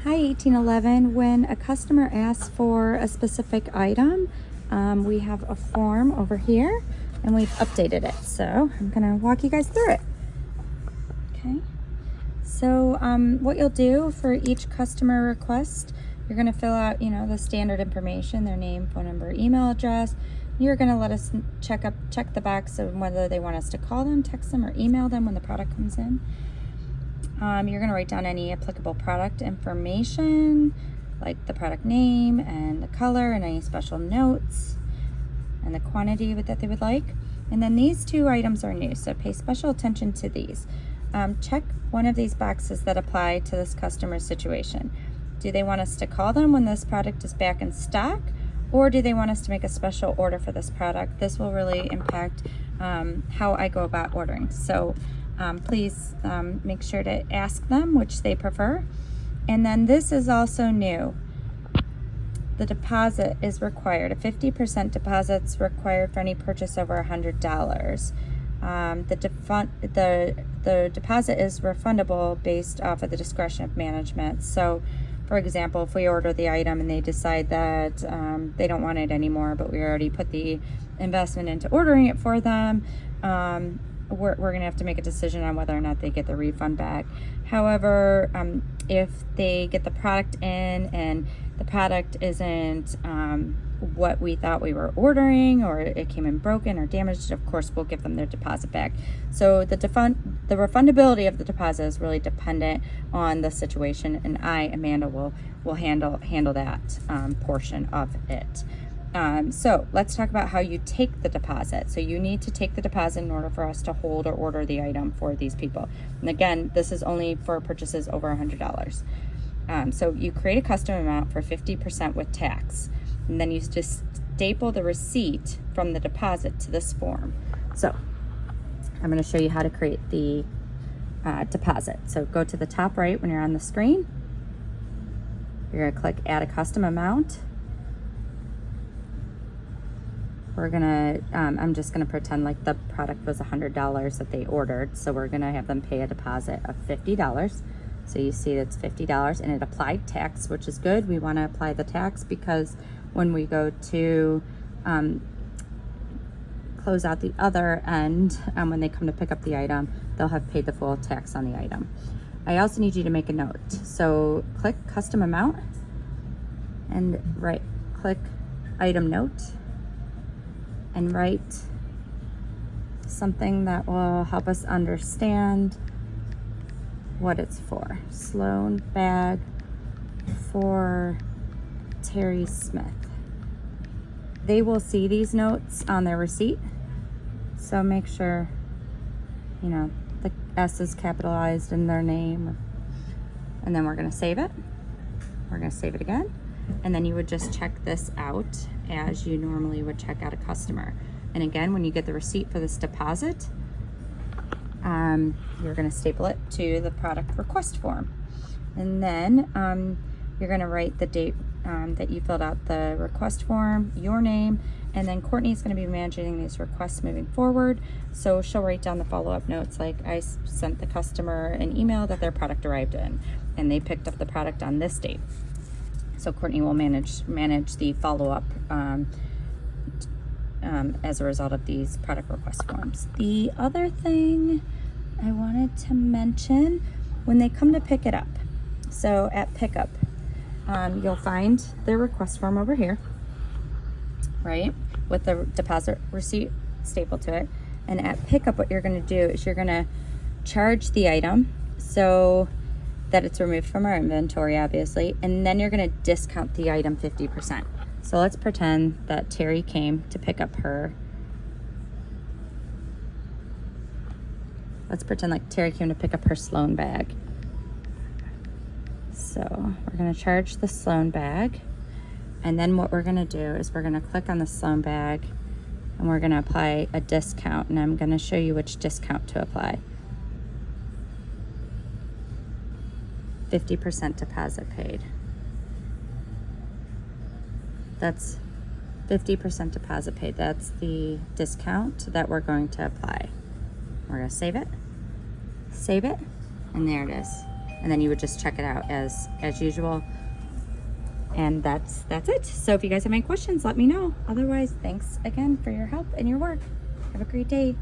Hi 1811. When a customer asks for a specific item, we have a form over here and we've updated it. So I'm gonna walk you guys through it. Okay. So what you'll do for each customer request, you're gonna fill out, the standard information, their name, phone number, email address. You're gonna let us check the box of whether they want us to call them, text them, or email them when the product comes in. You're going to write down any applicable product information, like the product name and the color and any special notes and the quantity that they would like. And then these two items are new, so pay special attention to these. Check one of these boxes that apply to this customer's situation. Do they want us to call them when this product is back in stock, or do they want us to make a special order for this product? This will really impact how I go about ordering. So please make sure to ask them which they prefer. And then this is also new. The deposit is required. A 50% deposit is required for any purchase over $100. The deposit is refundable based off of the discretion of management. So for example, if we order the item and they decide that they don't want it anymore, but we already put the investment into ordering it for them, we're going to have to make a decision on whether or not they get the refund back. However, if they get the product in and the product isn't what we thought we were ordering, or it came in broken or damaged, of course we'll give them their deposit back. So the refundability of the deposit is really dependent on the situation, and Amanda, will handle that portion of it. So let's talk about how you take the deposit. So you need to take the deposit in order for us to hold or order the item for these people. And again, this is only for purchases over $100. So you create a custom amount for 50% with tax, and then you just staple the receipt from the deposit to this form. So I'm going to show you how to create the deposit. So go to the top right when you're on the screen. You're going to click add a custom amount. We're gonna, I'm just gonna pretend like the product was $100 that they ordered. So we're gonna have them pay a deposit of $50. So you see it's $50 and it applied tax, which is good. We wanna apply the tax because when we go to close out the other end, when they come to pick up the item, they'll have paid the full tax on the item. I also need you to make a note. So click custom amount and click item note, and write something that will help us understand what it's for. Sloan bag for Terry Smith. They will see these notes on their receipt, so make sure, the S is capitalized in their name. And then we're gonna save it. We're gonna save it again. And then you would just check this out as you normally would check out a customer. And again, when you get the receipt for this deposit, you're going to staple it to the product request form. And then you're going to write the date that you filled out the request form, your name, and then Courtney's going to be managing these requests moving forward. So she'll write down the follow-up notes, like I sent the customer an email that their product arrived in and they picked up the product on this date. So Courtney will manage the follow-up as a result of these product request forms. The other thing I wanted to mention, when they come to pick it up, so at pickup, you'll find their request form over here, right, with the deposit receipt stapled to it. And at pickup, what you're going to do is you're going to charge the item so that it's removed from our inventory, obviously, and then you're going to discount the item 50%. So let's pretend that Terry came to pick up her. Let's pretend like Terry came to pick up her Sloan bag. So we're going to charge the Sloan bag, and then what we're going to do is we're going to click on the Sloan bag and we're going to apply a discount, and I'm going to show you which discount to apply. 50% deposit paid. That's 50% deposit paid. That's the discount that we're going to apply. We're going to save it, and there it is. and then you would just check it out as usual. And that's it. So if you guys have any questions, let me know. Otherwise, thanks again for your help and your work. Have a great day.